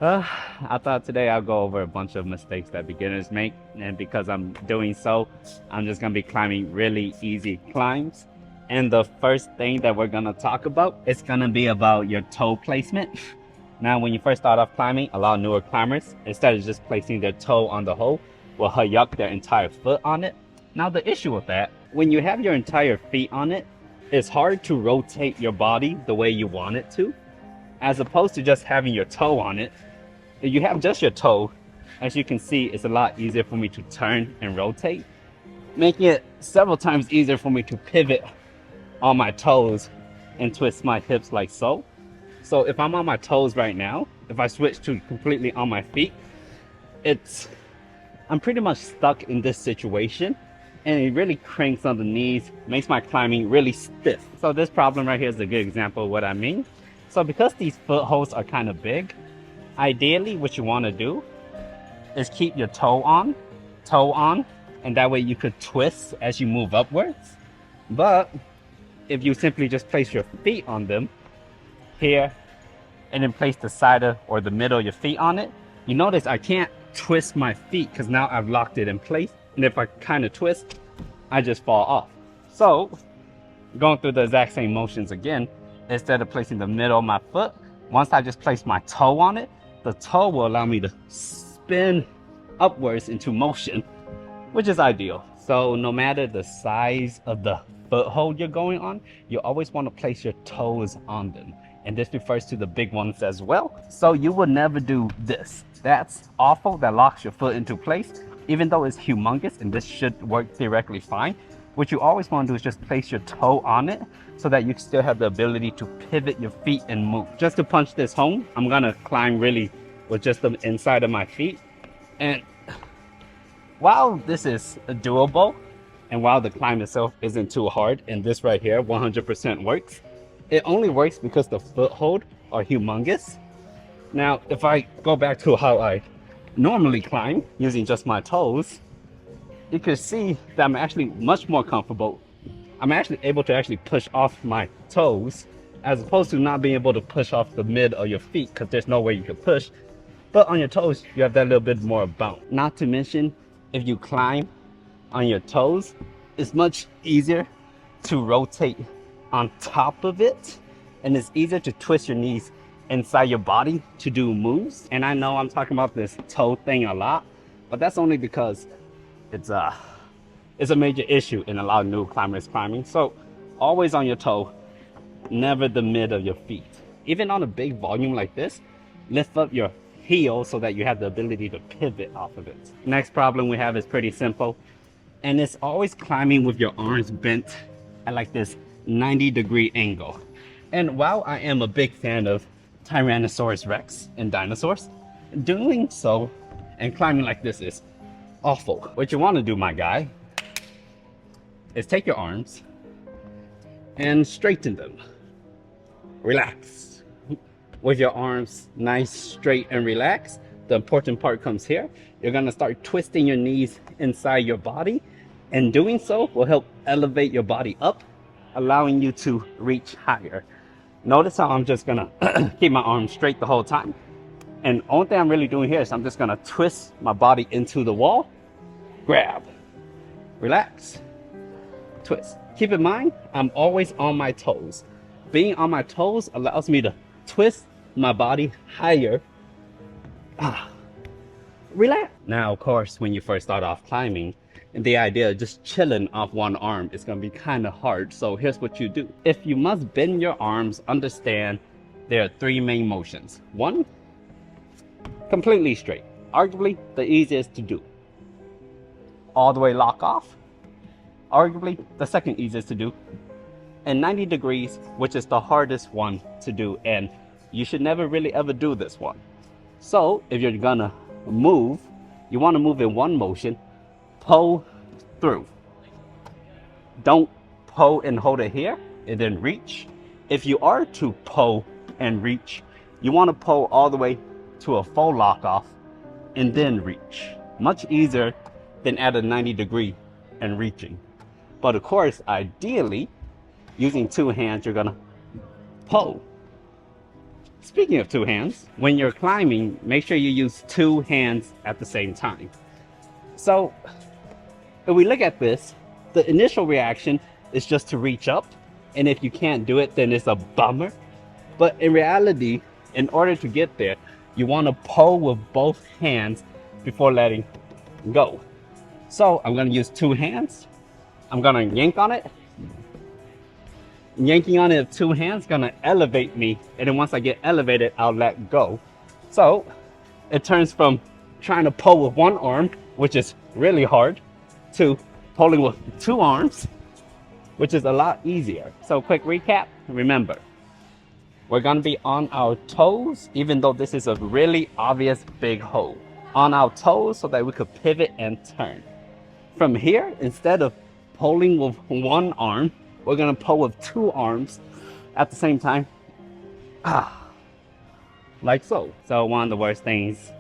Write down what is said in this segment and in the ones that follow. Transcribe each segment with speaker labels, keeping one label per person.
Speaker 1: Uh, I thought today I'll go over a bunch of mistakes that beginners make, and because I'm doing so, I'm just gonna be climbing really easy climbs. And the first thing that we're gonna talk about is gonna be about your toe placement. Now, when you first start off climbing, a lot of newer climbers, instead of just placing their toe on the hole, will yuck their entire foot on it. Now, the issue with that, when you have your entire feet on it, it's hard to rotate your body the way you want it to, as opposed to just having your toe on it. If you have just your toe, as you can see, it's a lot easier for me to turn and rotate, making it several times easier for me to pivot on my toes and twist my hips like so. So if I'm on my toes right now, if I switch to completely on my feet, I'm pretty much stuck in this situation, and it really cranks on the knees, makes my climbing really stiff. So this problem right here is a good example of what I mean. So because these footholds are kind of big, ideally, what you want to do is keep your toe on, and that way you could twist as you move upwards. But if you simply just place your feet on them here, and then place the side of, or the middle of your feet on it, you notice I can't twist my feet because now I've locked it in place. And if I kind of twist, I just fall off. So going through the exact same motions again, instead of placing the middle of my foot, once I just place my toe on it, the toe will allow me to spin upwards into motion, which is ideal. So no matter the size of the foothold you're going on, you always want to place your toes on them. And this refers to the big ones as well. So you will never do this. That's awful. That locks your foot into place, even though it's humongous, and this should work theoretically fine. What you always want to do is just place your toe on it so that you still have the ability to pivot your feet and move. Just to punch this home, I'm gonna climb really with just the inside of my feet. And while this is doable, and while the climb itself isn't too hard, and this right here 100% works, it only works because the foothold are humongous. Now, if I go back to how I normally climb using just my toes, you can see that I'm actually much more comfortable. I'm actually able to actually push off my toes, as opposed to not being able to push off the mid of your feet because there's no way you can push. But on your toes, you have that little bit more bounce. Not to mention, if you climb on your toes, it's much easier to rotate on top of it, and it's easier to twist your knees inside your body to do moves. And I know I'm talking about this toe thing a lot, but that's only because it's a major issue in a lot of new climbers climbing. So always on your toe, never the mid of your feet. Even on a big volume like this, lift up your heel so that you have the ability to pivot off of it. Next problem we have is pretty simple, and it's always climbing with your arms bent at like this 90-degree angle. And while I am a big fan of Tyrannosaurus Rex and dinosaurs, doing so and climbing like this is awful. What you want to do, my guy, is take your arms and straighten them. Relax. With your arms nice, straight, and relaxed, the important part comes here. You're gonna start twisting your knees inside your body, and doing so will help elevate your body up, allowing you to reach higher. Notice how I'm just gonna keep my arms straight the whole time. And only thing I'm really doing here is I'm just gonna twist my body into the wall, grab, relax, twist. Keep in mind, I'm always on my toes. Being on my toes allows me to twist my body higher. Relax. Now, of course, when you first start off climbing, and the idea of just chilling off one arm is going to be kind of hard. So here's what you do. If you must bend your arms, understand there are three main motions. One, completely straight, arguably the easiest to do. All the way lock off, arguably the second easiest to do. And 90 degrees, which is the hardest one to do, and you should never really ever do this one. So if you're gonna move, you want to move in one motion, pull through. Don't pull and hold it here and then reach. If you are to pull and reach, you want to pull all the way to a full lock off and then reach. Much easier than at a 90-degree and reaching. But of course, ideally, using two hands, you're gonna pull Speaking of two hands, when you're climbing, make sure you use two hands at the same time. So if we look at this, the initial reaction is just to reach up. And if you can't do it, then it's a bummer. But in reality, in order to get there, you want to pull with both hands before letting go. So I'm going to use two hands. I'm going to yank on it. Yanking on it with two hands gonna elevate me, and then once I get elevated, I'll let go. So it turns from trying to pull with one arm, which is really hard, to pulling with two arms, which is a lot easier. So quick recap, remember, we're gonna be on our toes, even though this is a really obvious big hole. On our toes so that we could pivot and turn. From here, instead of pulling with one arm, we're gonna pull with two arms at the same time. Like so. So one of the worst things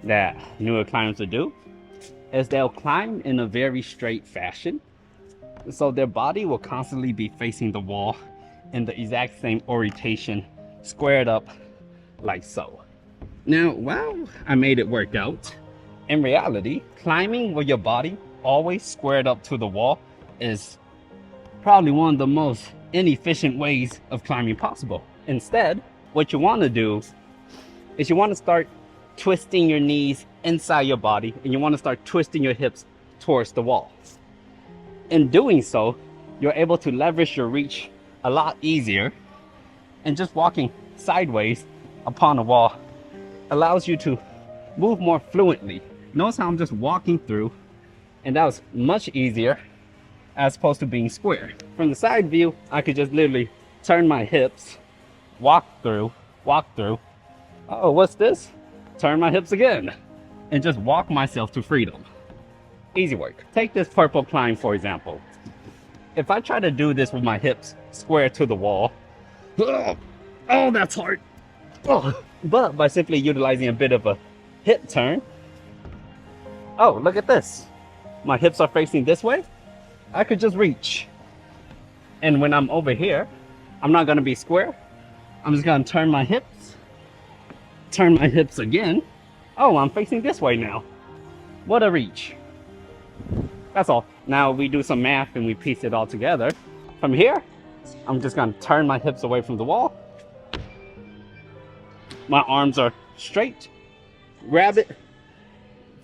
Speaker 1: that newer climbers will do is they'll climb in a very straight fashion. So their body will constantly be facing the wall in the exact same orientation, squared up like so. Now, while I made it work out, in reality, climbing with your body always squared up to the wall is probably one of the most inefficient ways of climbing possible. Instead, what you want to do is you want to start twisting your knees inside your body, and you want to start twisting your hips towards the wall. In doing so, you're able to leverage your reach a lot easier, and just walking sideways upon a wall allows you to move more fluently. Notice how I'm just walking through, and that was much easier as opposed to being square. From the side view, I could just literally turn my hips, walk through. Oh, what's this? Turn my hips again, and just walk myself to freedom. Easy work. Take this purple climb, for example. If I try to do this with my hips square to the wall, oh, that's hard. But by simply utilizing a bit of a hip turn, oh, look at this. My hips are facing this way. I could just reach. And when I'm over here, I'm not gonna be square. I'm just gonna turn my hips again. Oh, I'm facing this way now. What a reach. That's all. Now we do some math and we piece it all together. From here, I'm just gonna turn my hips away from the wall. My arms are straight. Grab it,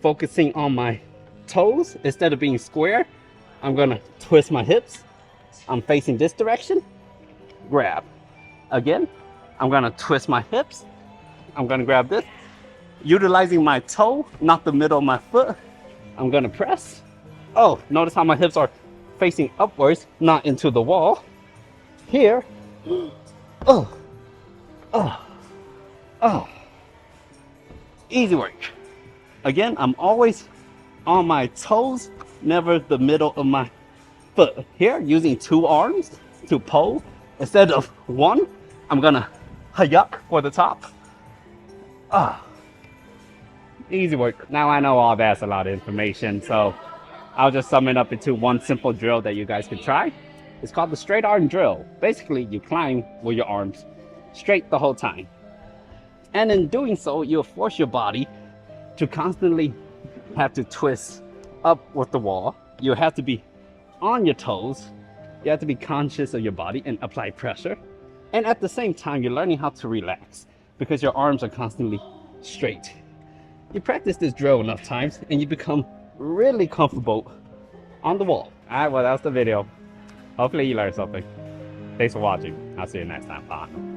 Speaker 1: focusing on my toes instead of being square. I'm gonna twist my hips. I'm facing this direction. Grab. Again, I'm gonna twist my hips. I'm gonna grab this. Utilizing my toe, not the middle of my foot. I'm gonna press. Oh, notice how my hips are facing upwards, not into the wall. Here. Oh. Easy work. Again, I'm always on my toes, never the middle of my foot. Here, using two arms to pull instead of one, I'm gonna hayuk for the top. Easy work. Now I know all that's a lot of information, so I'll just sum it up into one simple drill that you guys can try. It's called the straight arm drill. Basically, you climb with your arms straight the whole time. And in doing so, you'll force your body to constantly have to twist up with the wall. You have to be on your toes. You have to be conscious of your body and apply pressure. And at the same time, you're learning how to relax because your arms are constantly straight. You practice this drill enough times and you become really comfortable on the wall. All right, well, that's the video. Hopefully you learned something. Thanks for watching. I'll see you next time. Bye.